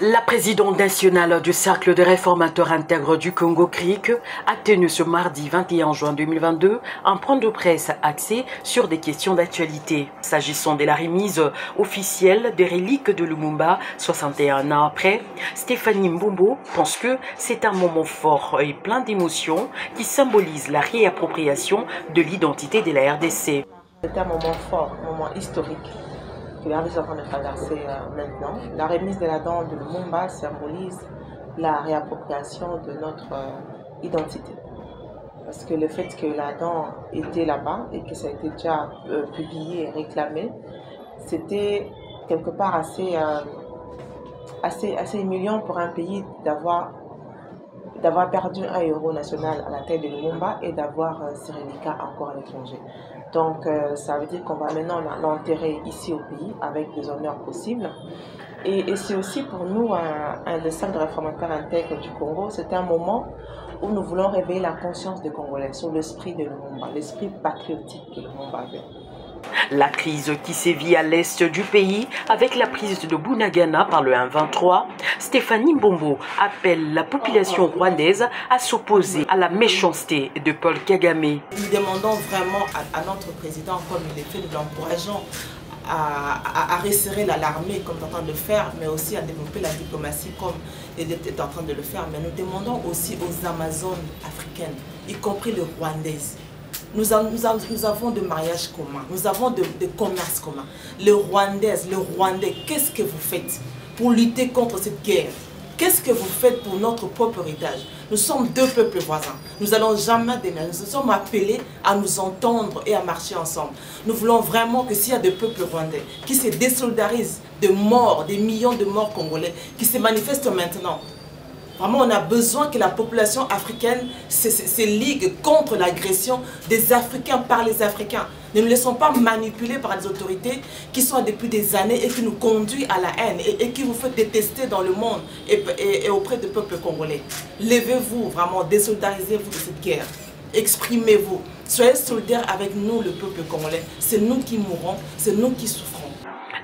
La présidente nationale du Cercle des réformateurs intègres du Congo CRIC a tenu ce mardi 21 juin 2022 un point de presse axé sur des questions d'actualité. S'agissant de la remise officielle des reliques de Lumumba 61 ans après, Stéphanie Mbombo pense que c'est un moment fort et plein d'émotions qui symbolise la réappropriation de l'identité de la RDC. C'est un moment fort, un moment historique que la RDC est en train de traverser maintenant. La remise de la dent de Lumumba symbolise la réappropriation de notre identité. Parce que le fait que la dent était là-bas et que ça a été déjà publié et réclamé, c'était quelque part assez humiliant pour un pays d'avoir perdu un héros national à la tête de Lumumba et d'avoir ces reliquats encore à l'étranger. Donc ça veut dire qu'on va maintenant l'enterrer ici au pays avec des honneurs possibles. Et c'est aussi pour nous, le Cercle de réformateurs intègres du Congo, c'est un moment où nous voulons réveiller la conscience des Congolais sur l'esprit de Lumumba, l'esprit patriotique que Lumumba avait. La crise qui sévit à l'est du pays avec la prise de Bunagana par le 1-23, Stéphanie Mbombo appelle la population rwandaise à s'opposer à la méchanceté de Paul Kagame. Nous demandons vraiment à notre président, comme il est fait, nous l'encourageons à resserrer l'armée comme il est en train de le faire, mais aussi à développer la diplomatie comme il est en train de le faire. Mais nous demandons aussi aux Amazones africaines, y compris les Rwandaises. Nous avons de mariages communs, nous avons de commerces communs. Les Rwandaises, les Rwandais, qu'est-ce que vous faites pour lutter contre cette guerre? Qu'est-ce que vous faites pour notre propre héritage? Nous sommes deux peuples voisins. Nous n'allons jamais déménager. Nous sommes appelés à nous entendre et à marcher ensemble. Nous voulons vraiment que s'il y a des peuples rwandais qui se désolidarisent de morts, des millions de morts congolais, qui se manifestent maintenant, vraiment, on a besoin que la population africaine se ligue contre l'agression des Africains par les Africains. Ne nous laissons pas manipuler par des autorités qui sont depuis des années et qui nous conduisent à la haine et qui vous fait détester dans le monde et auprès du peuple congolais. Levez-vous, vraiment, désolidarisez-vous de cette guerre. Exprimez-vous. Soyez solidaires avec nous, le peuple congolais. C'est nous qui mourrons, c'est nous qui souffrons.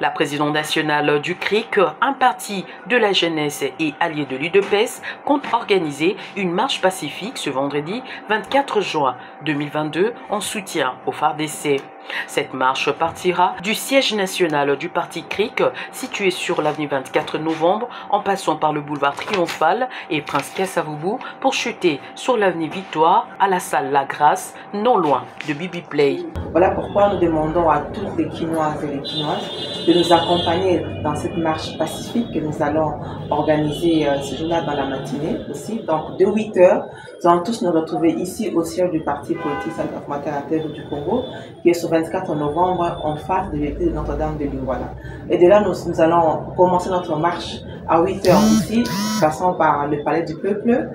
La présidente nationale du CRIC, un parti de la jeunesse et allié de l'UDPS, compte organiser une marche pacifique ce vendredi 24 juin 2022 en soutien au FARDC. Cette marche partira du siège national du parti CRIC, situé sur l'avenue 24 novembre, en passant par le boulevard Triomphal et Prince Kassavoubou pour chuter sur l'avenue Victoire à la salle La Grâce, non loin de Bibi Play. Voilà pourquoi nous demandons à toutes les Quinoises et les Quinoises de nous accompagner dans cette marche pacifique que nous allons organiser ce jour-là dans la matinée aussi. Donc de 8 h, nous allons tous nous retrouver ici au siège du parti politique Cercle des réformateurs intègres du Congo, qui est sur 24 novembre en face de l'église de Notre-Dame de Lingwala. Et de là, nous allons commencer notre marche à 8 h ici, passant par le Palais du Peuple,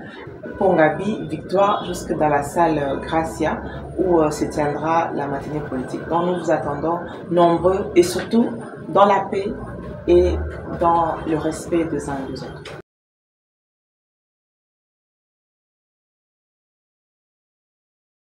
Pongabi, Victoire, jusque dans la salle Gracia, où se tiendra la matinée politique. Donc nous vous attendons nombreux et surtout dans la paix et dans le respect des uns et des autres.